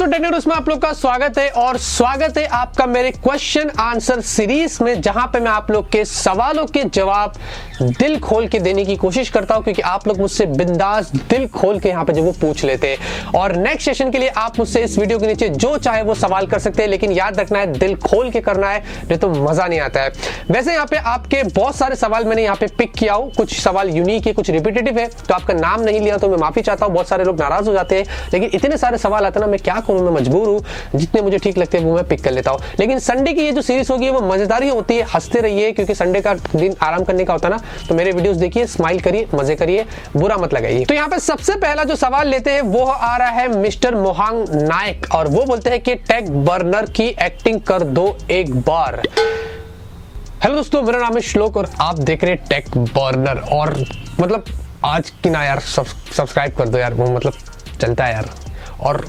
दोस्तों टेक्नो रूहेज में आप लोग का स्वागत है और स्वागत है आपका मेरे क्वेश्चन आंसर सीरीज में, जहां पे मैं आप लोग के सवालों के जवाब दिल खोल के देने की कोशिश करता हूं, क्योंकि आप लोग मुझसे बिंदास दिल खोल के यहां पे जो वो पूछ लेते हैं। और नेक्स्ट सेशन के लिए आप मुझसे इस वीडियो के नीचे जो चाहे वो सवाल कर सकते हैं, लेकिन याद रखना है दिल खोल के करना है, नहीं तो मजा नहीं आता है। वैसे यहाँ पे आपके बहुत सारे सवाल मैंने यहाँ पे पिक किया हूं, कुछ सवाल यूनिक है, कुछ रिपीटेटिव है, तो आपका नाम नहीं लिया तो मैं माफी चाहता हूँ। बहुत सारे लोग नाराज हो जाते हैं, लेकिन इतने सारे सवाल आते हैं ना, मैं क्या करूं, मैं मजबूर हूं, जितने मुझे ठीक लगते हैं वो मैं पिक कर लेता हूं। लेकिन संडे की ये जो सीरीज होगी वो मजेदार ही होती है, हंसते रहिए, क्योंकि संडे का दिन आराम करने का होता है ना। तो मेरे वीडियोस देखिए, स्माइल करिए, मजे करिए, बुरा मत लगाइए। तो यहाँ पे सबसे पहला जो सवाल लेते हैं वो आ रहा है मिस्टर मोहांग नायक, और वो बोलते हैं कि टेक बर्नर की एक्टिंग कर दो एक बार। हेलो दोस्तों, मेरा नाम है श्लोक और आप देख रहे हैं टेक बर्नर। और मतलब आज की ना यार सब्सक्राइब कर दो यार, वो मतलब चलता है यार। और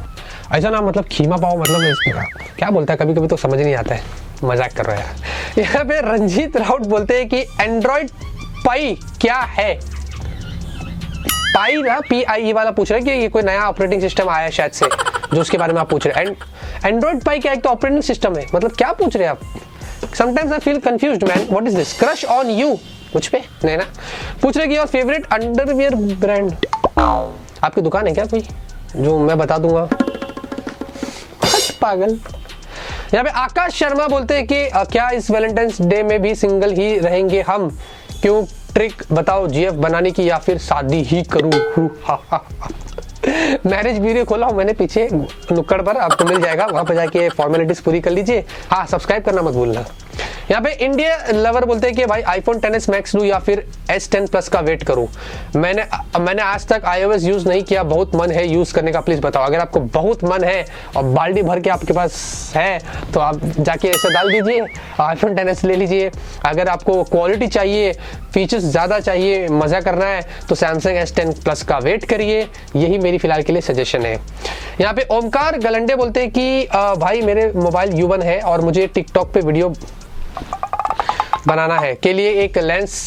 ऐसा ना मतलब खीमा पाओ, मतलब क्या बोलता है, कभी कभी तो समझ नहीं आता है, मजाक कर रहा है यार। यहाँ पे रंजीत राउत बोलते हैं कि एंड्रॉइड पाई क्या है। पाई ना PIE वाला पूछ रहे हैं कि ये कोई नया ऑपरेटिंग सिस्टम आया है शायद से, जो उसके बारे में आप पूछ रहे हैं। एंड्रॉइड पाई क्या, एक तो ऑपरेटिंग सिस्टम है, मतलब क्या पूछ रहे हैं आप। Sometimes I feel confused man, what is this. Crush on you कुछ पे नहीं ना। पूछ रहे कि योर फेवरेट अंडरवियर ब्रांड, आपकी दुकान है क्या कोई जो मैं बता दूंगा। पागल। यहाँ पे आकाश शर्मा बोलते हैं कि क्या इस वैलेंटाइंस डे में भी सिंगल ही रहेंगे हम, क्यों ट्रिक बताओ GF बनाने की, या फिर शादी ही करूं। मैरिज ब्यूरो खोला हूं मैंने पीछे नुक्कड़ पर, आपको मिल जाएगा, वहां पर जाके फॉर्मेलिटीज पूरी कर लीजिए। हाँ, सब्सक्राइब करना मत भूलना। यहाँ पे इंडिया लवर बोलते हैं कि भाई आईफोन XS मैक्स लूं या फिर S10 प्लस का वेट करूं। मैंने आज तक iOS यूज नहीं किया, बहुत मन है यूज करने का, प्लीज बताओ। अगर आपको बहुत मन है और बाल्टी भर के आपके पास है तो आप जाके ऐसे डाल दीजिए, आईफोन XS ले लीजिए। अगर आपको क्वालिटी चाहिए, फीचर्स ज्यादा चाहिए, मजा करना है, तो सैमसंग S10 प्लस का वेट करिए। यही मेरी फिलहाल के लिए सजेशन है। यहाँ पे ओमकार गलंडे बोलते हैं कि भाई मेरे मोबाइल U1 है और मुझे टिकटॉक पे वीडियो बनाना है, के लिए एक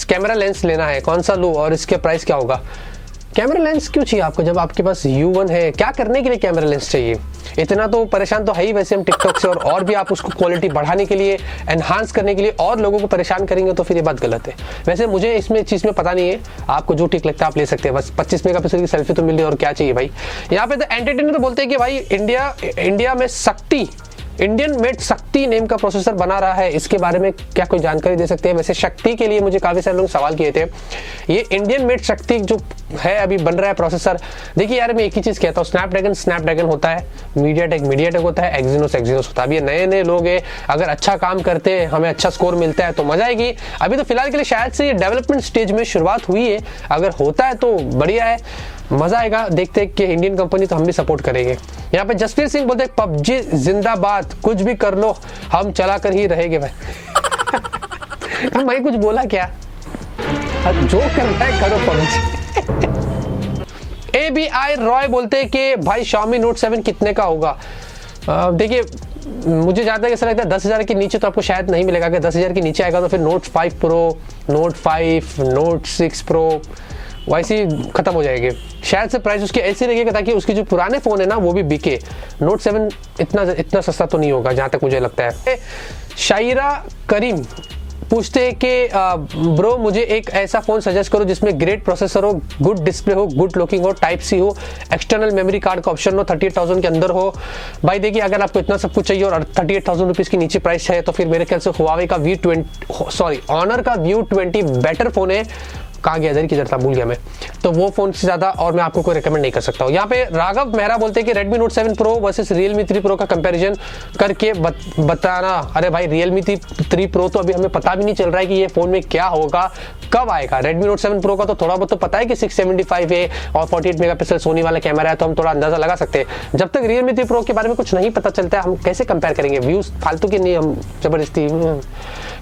कैमरा लेंस लेना है, कौन सा लूं और इसके प्राइस क्या होगा। कैमरा लेंस क्यों चाहिए आपको जब आपके पास U1 है? क्या करने के लिए कैमरा लेंस चाहिए? इतना तो परेशान तो है ही वैसे हम टिकटॉक से, और भी आप उसको क्वालिटी बढ़ाने के लिए, एनहांस करने के लिए और लोगों को परेशान करेंगे तो फिर ये बात गलत है। वैसे मुझे इसमें चीज़ में पता नहीं है, आपको जो ठीक लगता है आप ले सकते हैं, बस 25 मेगापिक्सल की सेल्फी तो मिल रही है, और क्या चाहिए भाई। यहाँ पे तो एंटरटेनर बोलते हैं कि भाई इंडिया में इंडियन मेड शक्ति नेम का प्रोसेसर बना रहा है, इसके बारे में क्या कोई जानकारी दे सकते हैं? वैसे शक्ति के लिए मुझे काफी सारे लोग सवाल किए थे। ये इंडियन मेड शक्ति जो है अभी बन रहा है प्रोसेसर, देखिए यार मैं एक ही चीज कहता हूँ, स्नैपड्रैगन होता है, मीडियाटेक होता है, एक्सिनोस होता है। अभी ये नए लोग हैं, अगर अच्छा काम करते हैं, हमें अच्छा स्कोर मिलता है तो मजा आएगी। अभी तो फिलहाल के लिए शायद से ये डेवलपमेंट स्टेज में शुरुआत हुई है, अगर होता है तो बढ़िया है, मजा आएगा। देखते हैं कि इंडियन कंपनी तो हम भी सपोर्ट करेंगे। यहाँ पे जसवीर सिंह बोलते हैं PUBG जिंदाबाद, कुछ भी कर लो हम चला कर ही रहेंगे भाई। मैं कुछ बोला क्या? जो करना है करो PUBG। ABI रॉय बोलते हैं कि भाई Xiaomi Note 7 कितने का होगा? देखिए मुझे ज़्यादा ऐसा लगता है 10,000 के नीचे तो आपको शायद नहीं मिलेगा। अगर 10,000 के नीचे आएगा तो फिर Note 5 Pro, Note 5, Note 6 Pro वैसे ही खत्म हो जाएंगे। शायद से प्राइस उसके ऐसे रहेगा ताकि उसके जो पुराने फ़ोन है ना वो भी बिके। Note 7 इतना सस्ता तो नहीं होगा जहाँ तक मुझे लगता है। शायरा करीम पूछते हैं कि ब्रो मुझे एक ऐसा फ़ोन सजेस्ट करो जिसमें ग्रेट प्रोसेसर हो, गुड डिस्प्ले हो, गुड लुकिंग हो, टाइप सी हो, एक्सटर्नल मेमोरी कार्ड का ऑप्शन हो, 38,000 के अंदर हो। भाई देखिए अगर आपको इतना सब कुछ चाहिए और 38,000 रुपीज़ के नीचे प्राइस है तो फिर मेरे ख्याल से हुआवे का ऑनर का V20 बेटर फ़ोन है। कहाँ गया इधर की जरूरत, भूल गया मैं। तो वो फोन से ज्यादा और मैं आपको कोई रिकमेंड नहीं कर सकता हूँ। यहाँ पे राघव मेहरा बोलते हैं कि Redmi Note 7 Pro versus Realme 3 Pro का कंपैरिजन करके बताना। अरे भाई Realme 3 Pro तो अभी हमें पता भी नहीं चल रहा है कि ये फोन में क्या होगा, कब आएगा। Redmi Note 7 Pro का तो थोड़ा बहुत तो पता है कि 675 है और 48 मेगापिक्सल सोनी वाला कैमरा है, तो हम थोड़ा अंदाजा लगा सकते हैं। जब तक Realme 3 Pro के बारे में कुछ नहीं पता चलता है हम कैसे कंपेयर करेंगे? व्यूज फालतू के नहीं, हम जबरदस्ती।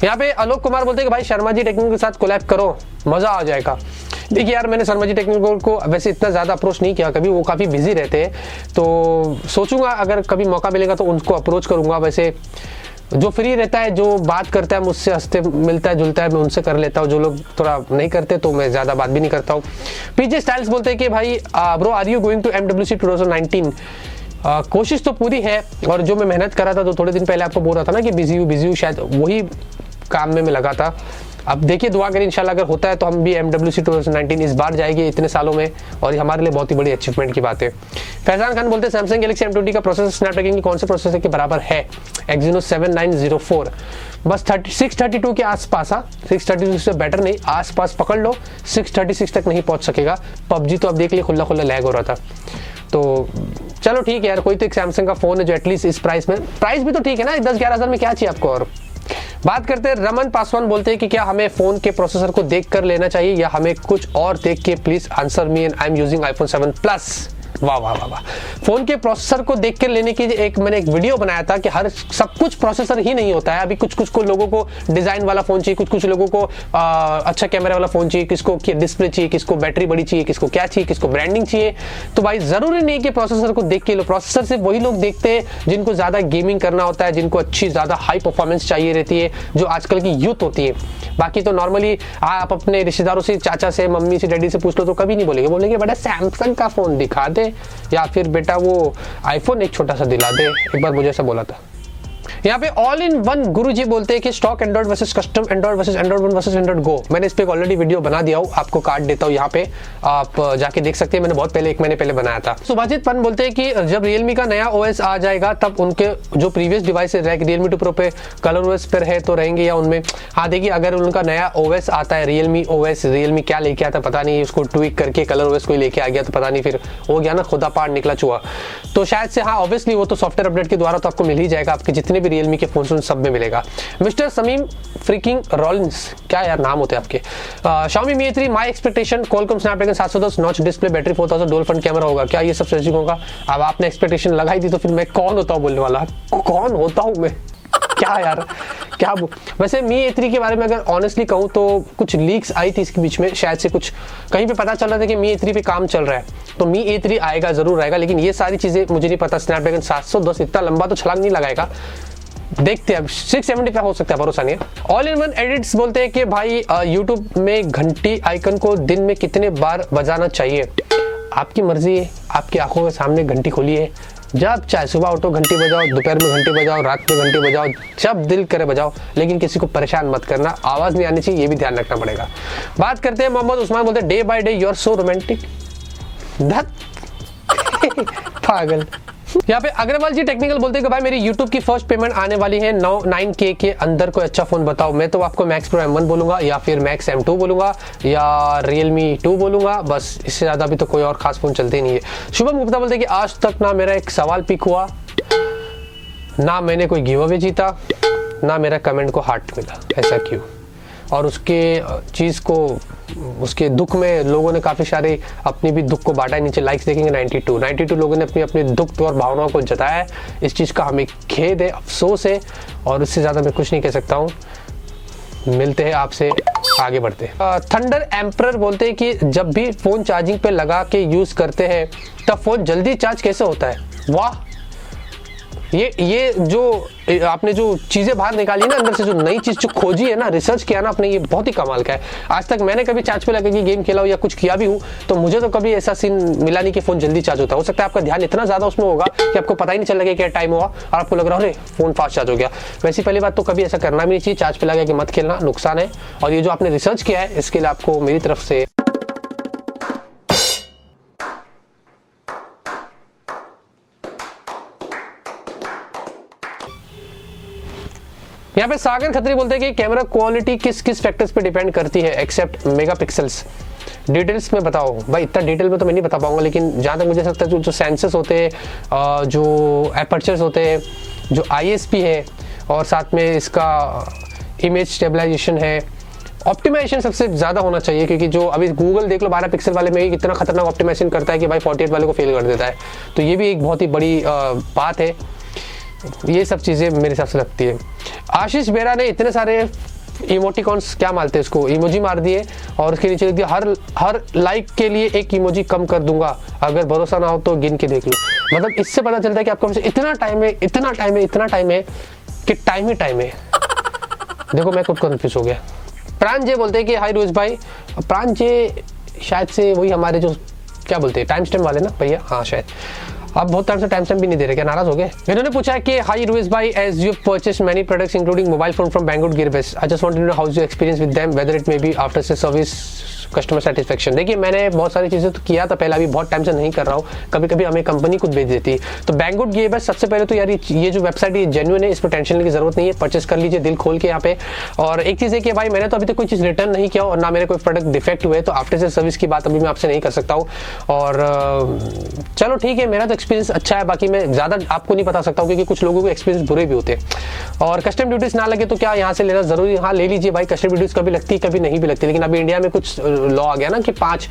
यहाँ पे आलोक कुमार बोलते हैं कि भाई शर्मा जी टेक्निकल के साथ कोलैब करो, मजा आ जाएगा। देखिए यार मैंने शर्मा जी टेक्निकल को वैसे इतना ज़्यादा अप्रोच नहीं किया कभी, वो काफ़ी बिजी रहते हैं, तो सोचूंगा अगर कभी मौका मिलेगा तो उनको अप्रोच करूंगा। वैसे जो फ्री रहता है, जो बात करता है मुझसे, हंसते मिलता है जुलता है, मैं उनसे कर लेता हूँ। जो लोग थोड़ा नहीं करते तो मैं ज़्यादा बात भी नहीं करता हूँ। पीजे स्टाइल्स बोलते हैं कि भाई bro are you going to MWC 2019? कोशिश तो पूरी है, और जो मैं मेहनत कर रहा था, तो थोड़े दिन पहले आपको बोल रहा था ना कि बिजी हूँ, शायद वही काम में मैं लगा था। अब देखिए, दुआ करें इंशाल्लाह अगर होता है तो हम भी MWC 2019 इस बार जाएगी इतने सालों में, और ये हमारे लिए बहुत ही बड़ी अचीवमेंट की बात है। फैजान खान बोलते हैं सैमसंग गैलेक्सी M20 का प्रोसेसर स्नैपड्रैगन के कौन से प्रोसेसर के बराबर है? Exynos 7904, बस 632 के आसपास। 632 से बेटर नहीं, आसपास पकड़ लो, 636 तक नहीं पहुंच सकेगा। PUBG तो अब देख लिए खुला लैग हो रहा था। तो चलो ठीक है यार, कोई तो एक सैमसंग का फोन है जो एटलीस्ट इस प्राइस में, प्राइस भी तो ठीक है ना, 10-11 हज़ार में क्या चाहिए आपको। और बात करते हैं, रमन पासवान बोलते हैं कि क्या हमें फोन के प्रोसेसर को देख कर लेना चाहिए या हमें कुछ और देख के, please answer me and I am using iPhone 7 Plus। वाह वाह वाह वाह, फोन के प्रोसेसर को देख कर लेने की मैंने एक वीडियो बनाया था कि हर सब कुछ प्रोसेसर ही नहीं होता है। अभी कुछ को लोगों को डिजाइन वाला फोन चाहिए, कुछ लोगों को अच्छा कैमरा वाला फोन चाहिए, किसको डिस्प्ले चाहिए, किसको बैटरी बड़ी चाहिए, किसको क्या चाहिए, किसको ब्रांडिंग चाहिए। तो भाई जरूरी नहीं कि प्रोसेसर को देख के लो। प्रोसेसर सिर्फ वही लोग देखते हैं जिनको ज्यादा गेमिंग करना होता है, जिनको अच्छी ज्यादा हाई परफॉर्मेंस चाहिए रहती है, जो आजकल की यूथ होती है। बाकी तो नॉर्मली आप अपने रिश्तेदारों से, चाचा से, मम्मी से, डैडी से पूछ लो तो कभी नहीं बोलेंगे बेटा सैमसंग का फोन दिखा दे, या फिर बेटा वो आईफोन एक छोटा सा दिला दे। एक बार मुझे ऐसा बोला था। यहाँ पे ऑल इन वन गुरुजी बोलते हैं कि stock Android versus custom Android versus Android 1 versus Android go. मैंने इस पे ऑलरेडी वीडियो बना दिया हूँ, आपको कार्ड देता हूँ, यहाँ पे आप जाके देख सकते हैं। मैंने बहुत पहले, 1 महीने पहले बनाया था। सुभाजित पन बोलते हैं कि जब Realme का नया OS आ जाएगा तब उनके जो प्रीवियस डिवाइस है Realme 2 Pro पे कलर OS पर है तो रहेंगे या उनमें। हाँ देखिए, अगर उनका नया OS आता है, Realme OS, Realme क्या लेके आता पता नहीं, उसको ट्वीक करके कलर OS कोई लेके आ गया तो पता नहीं, फिर हो गया ना खुदा पार निकला चूहा। तो शायद से हाँ, ऑब्वियसली वो तो सॉफ्टवेयर अपडेट के द्वारा तो आपको मिल ही जाएगा, आपके जितने भी Realme के फोन सब में मिलेगा। मिस्टर समीम फ्रीकिंग रॉलिंस, क्या यार नाम होते हैं आपके। Xiaomi Mi A3 my expectation, Qualcomm Snapdragon 710 notch display, battery 4000, dual front camera होगा, क्या ये सब स्ट्रेटेजिक होगा? अब आपने एक्सपेक्टेशन लगाई दी तो फिर मैं कौन होता हूँ बोलने वाला, कौन होता हूँ मैं क्या यार, क्या वैसे Mi A3 के बारे में अगर ऑनेस्टली कहूँ तो कुछ लीक्स आई थी इसके बीच में, शायद से कुछ कहीं पे पता चल रहा था कि Mi A3 पे काम चल रहा है, तो Mi A3 आएगा, जरूर आएगा, लेकिन ये सारी चीजें मुझे नहीं पता। स्नैपड्रैगन 710 इतना लंबा तो छलांग नहीं लगाएगा, देखते हैं। अब 670 हो सकता है, भरोसा नहीं है। ऑल इन वन एडिट्स बोलते हैं कि भाई यूट्यूब में घंटी आइकन को दिन में कितने बार बजाना चाहिए? आपकी मर्जी है, आपकी आंखों के सामने घंटी खोली है, जब चाहे सुबह उठो घंटी बजाओ, दोपहर में घंटी बजाओ, रात में घंटी बजाओ, जब दिल करे बजाओ, लेकिन किसी को परेशान मत करना, आवाज नहीं आनी चाहिए, ये भी ध्यान रखना पड़ेगा। बात करते हैं मोहम्मद उस्मान बोलते हैं day by day you are so romantic. पागल। यहाँ पे अग्रवाल जी टेक्निकल बोलते हैं कि भाई मेरी YouTube की फर्स्ट पेमेंट आने वाली है 9K के अंदर, कोई अच्छा फोन बताओ। मैं तो आपको Max Pro M1 बोलूंगा, या फिर Max M2 बोलूंगा, या Realme 2 बोलूंगा, बस इससे ज्यादा भी तो कोई और खास फोन चलते ही नहीं है। शुभम गुप्ता बोलते हैं कि आज तक ना मेरा एक सवाल पिक हुआ, ना मैंने कोई गिव अवे जीता, ना मेरा कमेंट को हार्ट मिला, ऐसा क्यों? और उसके चीज़ को, उसके दुख में लोगों ने काफ़ी सारे अपनी भी दुख को बांटा है। नीचे लाइक्स देखेंगे 92 लोगों ने अपनी अपनी दुख और भावनाओं को जताया है। इस चीज़ का हमें खेद है, अफसोस है, और इससे ज़्यादा मैं कुछ नहीं कह सकता हूँ। मिलते हैं आपसे, आगे बढ़ते हैं। थंडर एम्परर बोलते हैं कि जब भी फ़ोन चार्जिंग पे लगा के यूज़ करते हैं तब फ़ोन जल्दी चार्ज कैसे होता है? वाह, ये जो आपने जो चीजें बाहर निकाली ना अंदर से, जो नई चीज जो खोजी है ना, रिसर्च किया ना आपने, ये बहुत ही कमाल का है। आज तक मैंने कभी चार्ज पे लगा के गेम खेला हो या कुछ किया भी हूँ तो मुझे तो कभी ऐसा सीन मिला नहीं कि फोन जल्दी चार्ज होता है। हो सकता है आपका ध्यान इतना ज्यादा उसमें होगा कि आपको पता ही नहीं चल लगे क्या टाइम हुआ और आपको लग रहा है अरे फोन फास्ट चार्ज हो गया। वैसी पहली बात तो कभी ऐसा करना भी नहीं चाहिए, चार्ज पे लगा के मत खेलना, नुकसान है। और ये जो आपने रिसर्च किया है इसके लिए आपको मेरी तरफ से यहाँ पे सागर खत्री बोलते हैं कि कैमरा क्वालिटी किस किस फैक्टर्स पे डिपेंड करती है एक्सेप्ट मेगापिक्सल्स? डिटेल्स में बताओ भाई। इतना डिटेल में तो मैं नहीं बता पाऊंगा, लेकिन जहाँ तक मुझे लगता है जो सेंसर्स होते हैं, जो एपर्चर्स होते हैं, जो ISP है, और साथ में इसका इमेज स्टेबलाइजेशन है, ऑप्टिमाइजेशन सबसे ज़्यादा होना चाहिए। क्योंकि जो अभी गूगल देख लो 12 पिक्सल वाले में ही कितना खतरनाक ऑप्टिमाइजेशन करता है कि भाई 48 वाले को फेल कर देता है। तो ये भी एक बहुत ही बड़ी बात है। ये सब चीज़ें मेरे हिसाब से लगती है। आशीष बेरा ने इतने सारे इमोटिकॉन्स, क्या मारते हैं उसको, इमोजी मार दिए और उसके नीचे लिख दिया हर लाइक के लिए एक इमोजी कम कर दूंगा, अगर भरोसा ना हो तो गिन के देख लो। मतलब इससे पता चलता है कि आपके पास इतना टाइम है, इतना टाइम है, इतना टाइम है कि टाइम ही टाइम है। देखो मैं खुद कन्फ्यूज हो गया। प्रांजय बोलते हैं कि हाय रोहित भाई। प्रांजय शायद से वही हमारे जो क्या बोलते हैं टाइम स्टैम्प वाले ना भैया, हाँ शायद। आप बहुत टाइम से टाइम भी नहीं दे रहे, क्या नाराज हो गए? इन्होंने पूछा है कि हाई रुएज भाई, as you purchase many products including mobile phone from Bangalore Gearbase, I just want to know how is your experience with them, whether it may be after sale service customer satisfaction. देखिए मैंने बहुत सारी चीज़ें तो किया था पहले, अभी बहुत टाइम से नहीं कर रहा हूँ, कभी कभी हमें कंपनी खुद भेज देती है। तो बैंगलोर गियरबेस सबसे पहले तो यार ये जो वेबसाइट ये जेन्युइन है, इसमें टेंशन लेने की जरूरत नहीं है, परचेस कर लीजिए दिल खोल के यहाँ पे। और एक चीज़ है कि भाई मैंने तो अभी तक कोई चीज़ रिटर्न नहीं किया और ना मेरे कोई प्रोडक्ट डिफेक्ट हुए, तो आफ्टर से सर्विस की बात अभी मैं आपसे नहीं कर सकता हूँ। और चलो ठीक है, मेरा तो एक्सपीरियंस अच्छा है, बाकी मैं ज़्यादा आपको नहीं बता सकता हूँ क्योंकि कुछ लोगों के एक्सपीरियंस बुरे भी होते हैं। और कस्टम ड्यूटीज ना लगे तो क्या यहाँ से लेना जरूरी? हाँ ले लीजिए भाई, कस्टम ड्यूटीज कभी लगती है कभी नहीं भी लगती, लेकिन अभी इंडिया में कुछ लॉ आ गया ना कि 5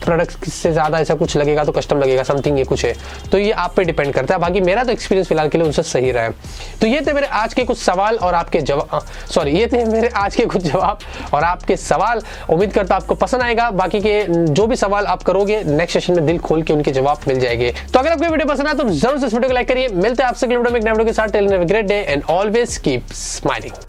प्रोडक्ट से ज़्यादा ऐसा कुछ लगेगा तो कस्टम लगेगा, समथिंग ये कुछ है, तो ये आप पे डिपेंड करता है। बाकी मेरा तो एक्सपीरियंस फिलहाल के लिए उनसे सही रहा है। तो ये थे मेरे आज के कुछ सवाल और आपके जवाब, सॉरी ये थे मेरे आज के कुछ जवाब और आपके सवाल। उम्मीद करता हूं आपको पसंद आएगा, बाकी के जो भी सवाल आप करोगे नेक्स्ट सेशन में दिल खोल के उनके जवाब मिल जाएंगे। तो अगर आपको वीडियो पसंद आए तो जरूर से इस वीडियो को लाइक करिए। मिलते हैं आपसे अगले वीडियो में एक नए वीडियो के साथ। Till then have a great day and always keep smiling.